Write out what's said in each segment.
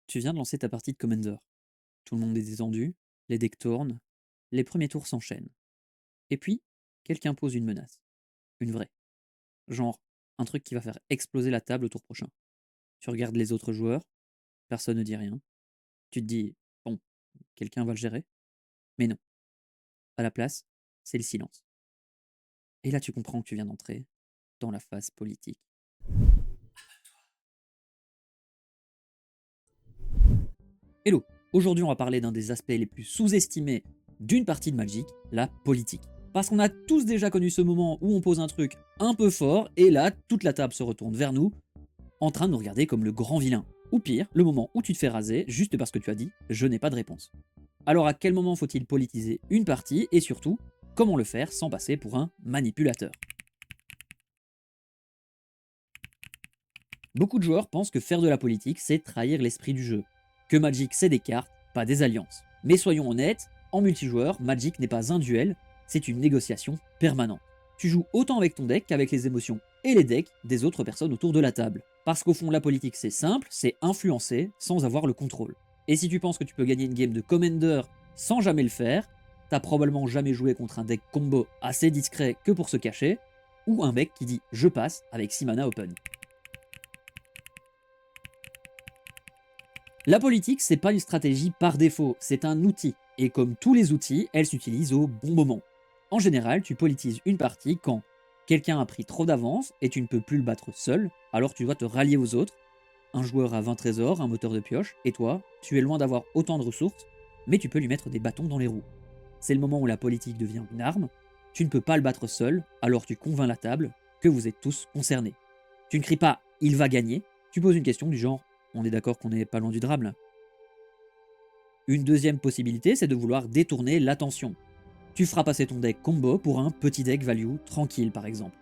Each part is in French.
Tu viens de lancer ta partie de Commander. Tout le monde est détendu, les decks tournent, les premiers tours s'enchaînent. Et puis, quelqu'un pose une menace. Une vraie. Genre, un truc qui va faire exploser la table au tour prochain. Tu regardes les autres joueurs, personne ne dit rien. Tu te dis, bon, quelqu'un va le gérer. Mais non. À la place, c'est le silence. Et là, tu comprends que tu viens d'entrer dans la phase politique. Hello. Aujourd'hui, on va parler d'un des aspects les plus sous-estimés d'une partie de Magic, la politique. Parce qu'on a tous déjà connu ce moment où on pose un truc un peu fort, et là, toute la table se retourne vers nous, en train de nous regarder comme le grand vilain. Ou pire, le moment où tu te fais raser juste parce que tu as dit « je n'ai pas de réponse ». Alors à quel moment faut-il politiser une partie, et surtout, comment le faire sans passer pour un manipulateur? Beaucoup de joueurs pensent que faire de la politique, c'est trahir l'esprit du jeu, que Magic c'est des cartes, pas des alliances. Mais soyons honnêtes, en multijoueur, Magic n'est pas un duel, c'est une négociation permanente. Tu joues autant avec ton deck qu'avec les émotions et les decks des autres personnes autour de la table. Parce qu'au fond, la politique c'est simple, c'est influencer sans avoir le contrôle. Et si tu penses que tu peux gagner une game de Commander sans jamais le faire, t'as probablement jamais joué contre un deck combo assez discret que pour se cacher, ou un mec qui dit je passe avec 6 mana open. La politique, c'est pas une stratégie par défaut, c'est un outil. Et comme tous les outils, elle s'utilise au bon moment. En général, tu politises une partie quand quelqu'un a pris trop d'avance et tu ne peux plus le battre seul, alors tu dois te rallier aux autres. Un joueur a 20 trésors, un moteur de pioche, et toi, tu es loin d'avoir autant de ressources, mais tu peux lui mettre des bâtons dans les roues. C'est le moment où la politique devient une arme, tu ne peux pas le battre seul, alors tu convaincs la table que vous êtes tous concernés. Tu ne cries pas il va gagner, tu poses une question du genre on est d'accord qu'on n'est pas loin du drame là. Une deuxième possibilité, c'est de vouloir détourner l'attention. Tu feras passer ton deck combo pour un petit deck value tranquille par exemple.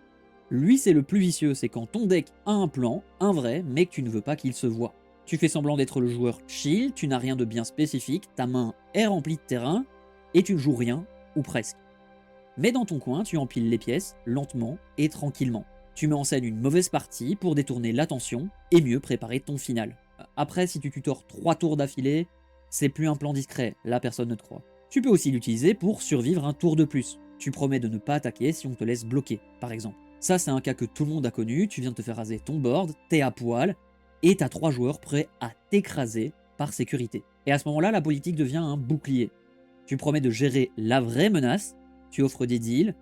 Lui c'est le plus vicieux, c'est quand ton deck a un plan, un vrai, mais que tu ne veux pas qu'il se voit. Tu fais semblant d'être le joueur chill, tu n'as rien de bien spécifique, ta main est remplie de terrain, et tu ne joues rien, ou presque. Mais dans ton coin, tu empiles les pièces, lentement et tranquillement. Tu mets en scène une mauvaise partie pour détourner l'attention et mieux préparer ton final. Après, si tu tutores 3 tours d'affilée, c'est plus un plan discret, là personne ne te croit. Tu peux aussi l'utiliser pour survivre un tour de plus. Tu promets de ne pas attaquer si on te laisse bloquer, par exemple. Ça, c'est un cas que tout le monde a connu, tu viens de te faire raser ton board, t'es à poil, et t'as 3 joueurs prêts à t'écraser par sécurité. Et à ce moment-là, la politique devient un bouclier. Tu promets de gérer la vraie menace, tu offres des deals,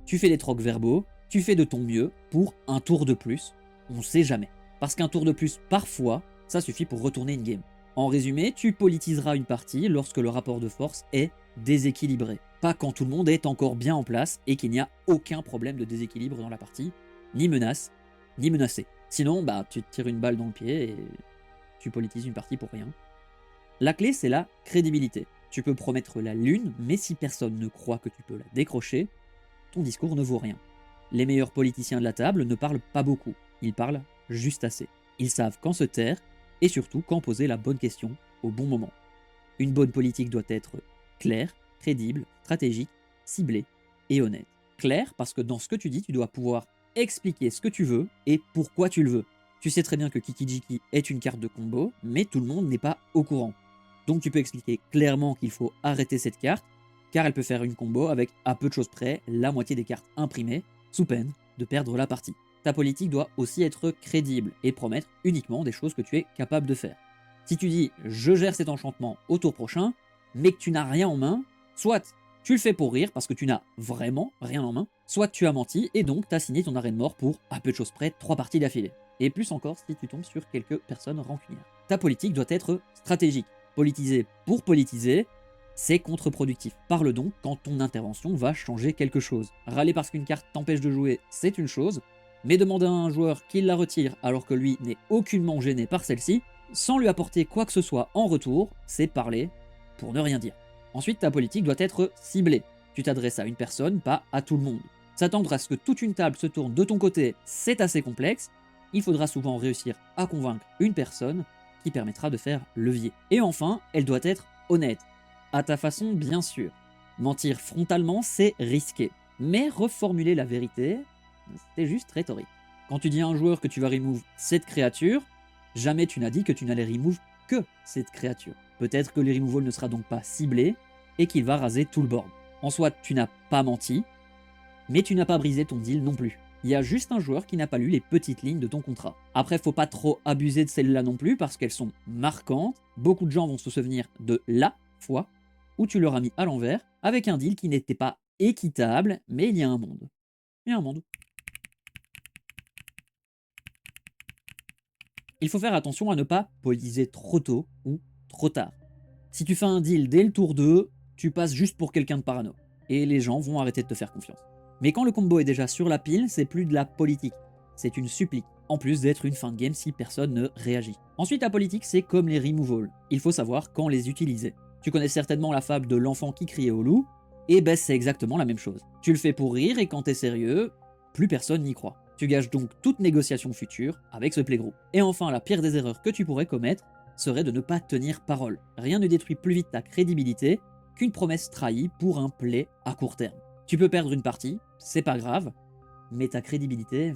tu fais des trocs verbaux, tu fais de ton mieux pour un tour de plus, on sait jamais. Parce qu'un tour de plus, parfois, ça suffit pour retourner une game. En résumé, tu politiseras une partie lorsque le rapport de force est déséquilibré. Pas quand tout le monde est encore bien en place et qu'il n'y a aucun problème de déséquilibre dans la partie, ni menace, ni menacé. Sinon, bah, tu te tires une balle dans le pied et tu politises une partie pour rien. La clé, c'est la crédibilité. Tu peux promettre la lune, mais si personne ne croit que tu peux la décrocher, ton discours ne vaut rien. Les meilleurs politiciens de la table ne parlent pas beaucoup, ils parlent juste assez. Ils savent quand se taire et surtout quand poser la bonne question au bon moment. Une bonne politique doit être claire, crédible, stratégique, ciblée et honnête. Claire parce que dans ce que tu dis, tu dois pouvoir expliquer ce que tu veux et pourquoi tu le veux. Tu sais très bien que Kikijiki est une carte de combo, mais tout le monde n'est pas au courant. Donc tu peux expliquer clairement qu'il faut arrêter cette carte, car elle peut faire une combo avec à peu de choses près la moitié des cartes imprimées, sous peine de perdre la partie. Ta politique doit aussi être crédible et promettre uniquement des choses que tu es capable de faire. Si tu dis je gère cet enchantement au tour prochain, mais que tu n'as rien en main, soit tu le fais pour rire parce que tu n'as vraiment rien en main, soit tu as menti et donc tu as signé ton arrêt de mort pour à peu de choses près 3 parties d'affilée. Et plus encore si tu tombes sur quelques personnes rancunières. Ta politique doit être stratégique. Politiser pour politiser, c'est contre-productif. Parle donc quand ton intervention va changer quelque chose. Râler parce qu'une carte t'empêche de jouer, c'est une chose, mais demander à un joueur qu'il la retire alors que lui n'est aucunement gêné par celle-ci, sans lui apporter quoi que ce soit en retour, c'est parler pour ne rien dire. Ensuite, ta politique doit être ciblée. Tu t'adresses à une personne, pas à tout le monde. S'attendre à ce que toute une table se tourne de ton côté, c'est assez complexe. Il faudra souvent réussir à convaincre une personne qui permettra de faire levier. Et enfin, elle doit être honnête. À ta façon, bien sûr. Mentir frontalement, c'est risqué. Mais reformuler la vérité, c'est juste rhétorique. Quand tu dis à un joueur que tu vas remove cette créature, jamais tu n'as dit que tu n'allais remove que cette créature. Peut-être que le removal ne sera donc pas ciblé et qu'il va raser tout le board. En soi, tu n'as pas menti, mais tu n'as pas brisé ton deal non plus. Il y a juste un joueur qui n'a pas lu les petites lignes de ton contrat. Après, faut pas trop abuser de celles-là non plus parce qu'elles sont marquantes. Beaucoup de gens vont se souvenir de la fois où tu leur as mis à l'envers avec un deal qui n'était pas équitable, mais il y a un monde. Il y a un monde. Il faut faire attention à ne pas politiser trop tôt ou trop tard. Si tu fais un deal dès le tour 2, tu passes juste pour quelqu'un de parano. Et les gens vont arrêter de te faire confiance. Mais quand le combo est déjà sur la pile, c'est plus de la politique. C'est une supplique. En plus d'être une fin de game si personne ne réagit. Ensuite, la politique, c'est comme les removals. Il faut savoir quand les utiliser. Tu connais certainement la fable de l'enfant qui criait au loup. Et ben c'est exactement la même chose. Tu le fais pour rire et quand t'es sérieux, plus personne n'y croit. Tu gages donc toute négociation future avec ce playgroup. Et enfin, la pire des erreurs que tu pourrais commettre serait de ne pas tenir parole. Rien ne détruit plus vite ta crédibilité qu'une promesse trahie pour un play à court terme. Tu peux perdre une partie, c'est pas grave, mais ta crédibilité...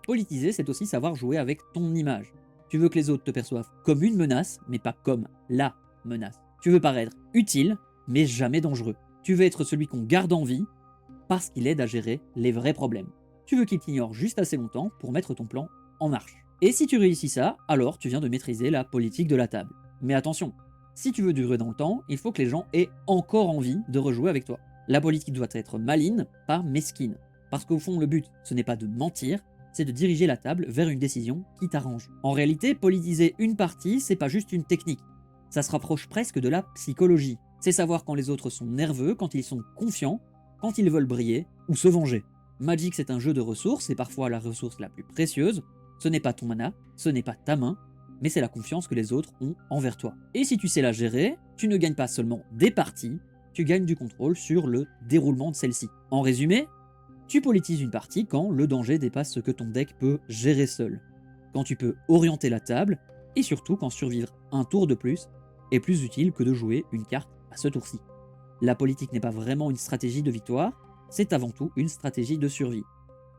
Politiser, c'est aussi savoir jouer avec ton image. Tu veux que les autres te perçoivent comme une menace, mais pas comme la menace. Tu veux paraître utile, mais jamais dangereux. Tu veux être celui qu'on garde en vie, parce qu'il aide à gérer les vrais problèmes. Tu veux qu'il t'ignore juste assez longtemps pour mettre ton plan en marche. Et si tu réussis ça, alors tu viens de maîtriser la politique de la table. Mais attention, si tu veux durer dans le temps, il faut que les gens aient encore envie de rejouer avec toi. La politique doit être maligne, pas mesquine. Parce qu'au fond, le but, ce n'est pas de mentir, c'est de diriger la table vers une décision qui t'arrange. En réalité, politiser une partie, c'est pas juste une technique. Ça se rapproche presque de la psychologie. C'est savoir quand les autres sont nerveux, quand ils sont confiants, quand ils veulent briller ou se venger. Magic, c'est un jeu de ressources, et parfois la ressource la plus précieuse. Ce n'est pas ton mana, ce n'est pas ta main, mais c'est la confiance que les autres ont envers toi. Et si tu sais la gérer, tu ne gagnes pas seulement des parties, tu gagnes du contrôle sur le déroulement de celle-ci. En résumé, tu politises une partie quand le danger dépasse ce que ton deck peut gérer seul, quand tu peux orienter la table, et surtout quand survivre un tour de plus est plus utile que de jouer une carte à ce tour-ci. La politique n'est pas vraiment une stratégie de victoire, c'est avant tout une stratégie de survie.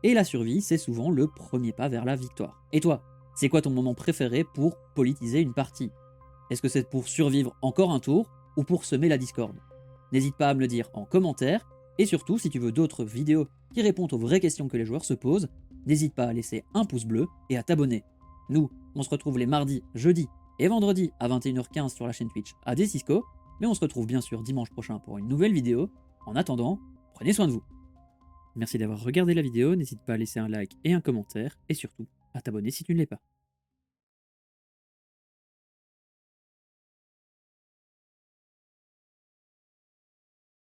Et la survie, c'est souvent le premier pas vers la victoire. Et toi, c'est quoi ton moment préféré pour politiser une partie? Est-ce que c'est pour survivre encore un tour ou pour semer la discorde? N'hésite pas à me le dire en commentaire, et surtout si tu veux d'autres vidéos qui répondent aux vraies questions que les joueurs se posent, n'hésite pas à laisser un pouce bleu et à t'abonner. Nous, on se retrouve les mardis, jeudis et vendredis à 21h15 sur la chaîne Twitch AD Cisco, mais on se retrouve bien sûr dimanche prochain pour une nouvelle vidéo. En attendant, prenez soin de vous. Merci d'avoir regardé la vidéo, n'hésite pas à laisser un like et un commentaire, et surtout à t'abonner si tu ne l'es pas.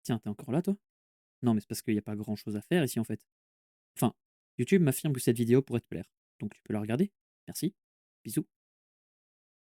Tiens, t'es encore là toi? Non mais c'est parce qu'il n'y a pas grand chose à faire ici en fait. Enfin, YouTube m'affirme que cette vidéo pourrait te plaire, donc tu peux la regarder. Merci, bisous.